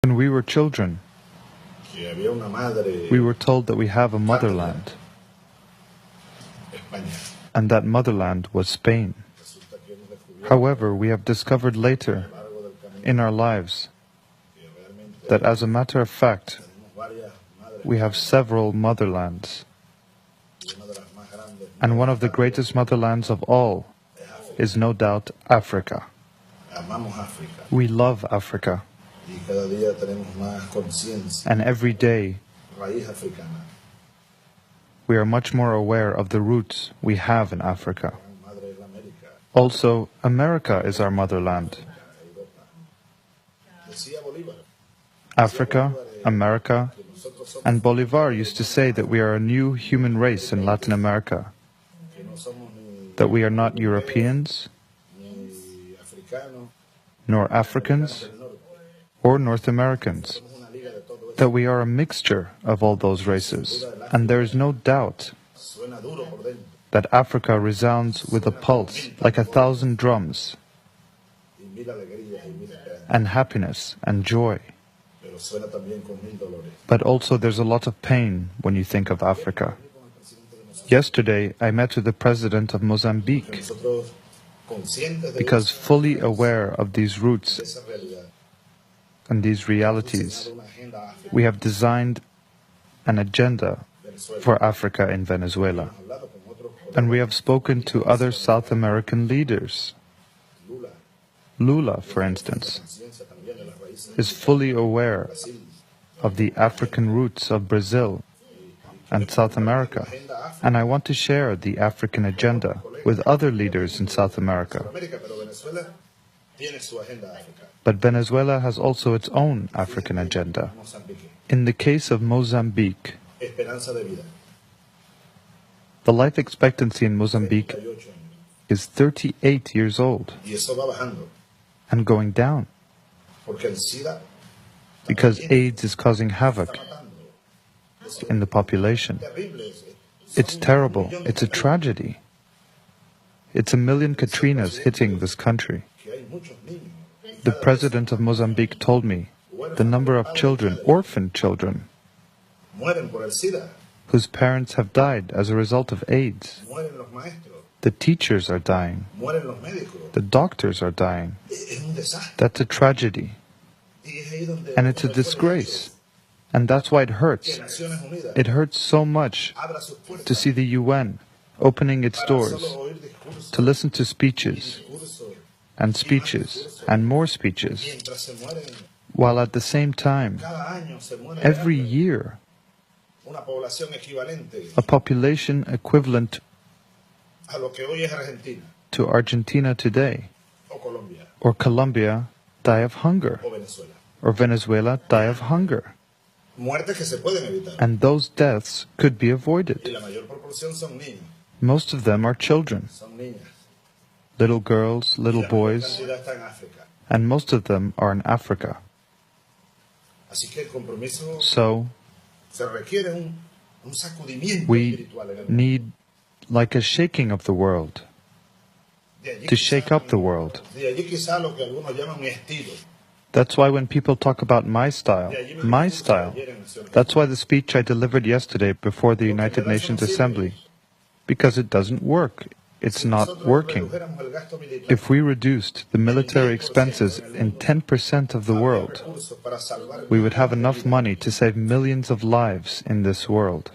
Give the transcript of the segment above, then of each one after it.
When we were children, we were told that we have a motherland, and that motherland was Spain. However, we have discovered later in our lives that as a matter of fact, we have several motherlands. And one of the greatest motherlands of all is no doubt Africa. We love Africa. And every day we are much more aware of the roots we have in Africa. Also, America is our motherland. Africa, America, and Bolivar used to say that we are a new human race in Latin America, that we are not Europeans, nor Africans, or North Americans, that we are a mixture of all those races, and there is no doubt that Africa resounds with a pulse like 1,000 drums, and happiness and joy. But also there's a lot of pain when you think of Africa. Yesterday I met with the president of Mozambique, because fully aware of these roots and these realities, we have designed an agenda for Africa in Venezuela. And we have spoken to other South American leaders. Lula, for instance, is fully aware of the African roots of Brazil and South America. And I want to share the African agenda with other leaders in South America. But Venezuela has also its own African agenda. In the case of Mozambique, the life expectancy in Mozambique is 38 years old and going down, because AIDS is causing havoc in the population. It's terrible. It's a tragedy. It's 1 million Katrinas hitting this country. The president of Mozambique told me the number of children, orphan children, whose parents have died as a result of AIDS. The teachers are dying. The doctors are dying. That's a tragedy. And it's a disgrace. And that's why it hurts. It hurts so much to see the UN opening its doors to listen to speeches and more speeches, while at the same time, every year, a population equivalent to Argentina today, or Colombia, die of hunger, or Venezuela die of hunger. And those deaths could be avoided. Most of them are children, little girls, little boys, and most of them are in Africa. So, we need like a shaking of the world, to shake up the world. That's why when people talk about my style, that's why the speech I delivered yesterday before the United Nations Assembly, because it doesn't work. It's not working. If we reduced the military expenses in 10% of the world, we would have enough money to save millions of lives in this world.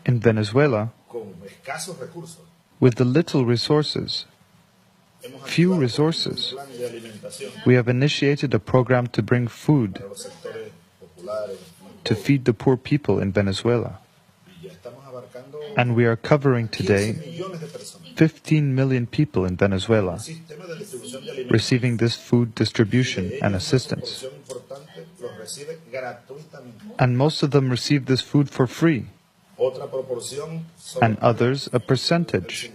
In Venezuela, with the little resources, few resources, we have initiated a program to bring food to feed the poor people in Venezuela. And we are covering today 15 million people in Venezuela receiving this food distribution and assistance. And most of them receive this food for free, and others a percentage.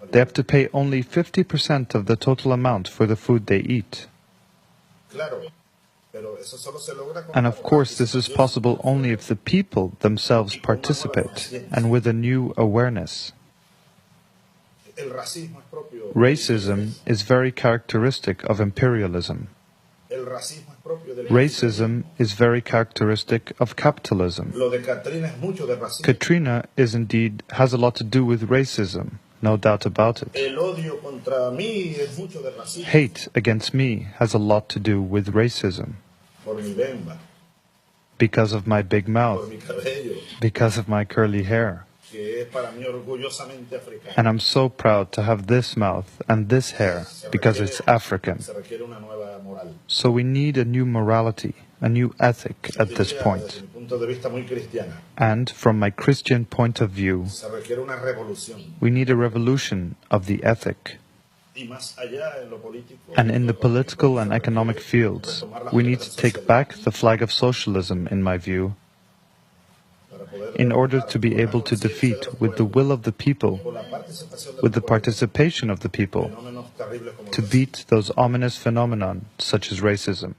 They have to pay only 50% of the total amount for the food they eat. And of course, this is possible only if the people themselves participate, and with a new awareness. Racism is very characteristic of imperialism. Racism is very characteristic of capitalism. Katrina has a lot to do with racism, no doubt about it. Hate against me has a lot to do with racism. Because of my big mouth, because of my curly hair. And I'm so proud to have this mouth and this hair because it's African. So we need a new morality, a new ethic at this point. And from my Christian point of view, we need a revolution of the ethic. And in the political and economic fields, we need to take back the flag of socialism, in my view, in order to be able to defeat, with the will of the people, with the participation of the people, to beat those ominous phenomena such as racism.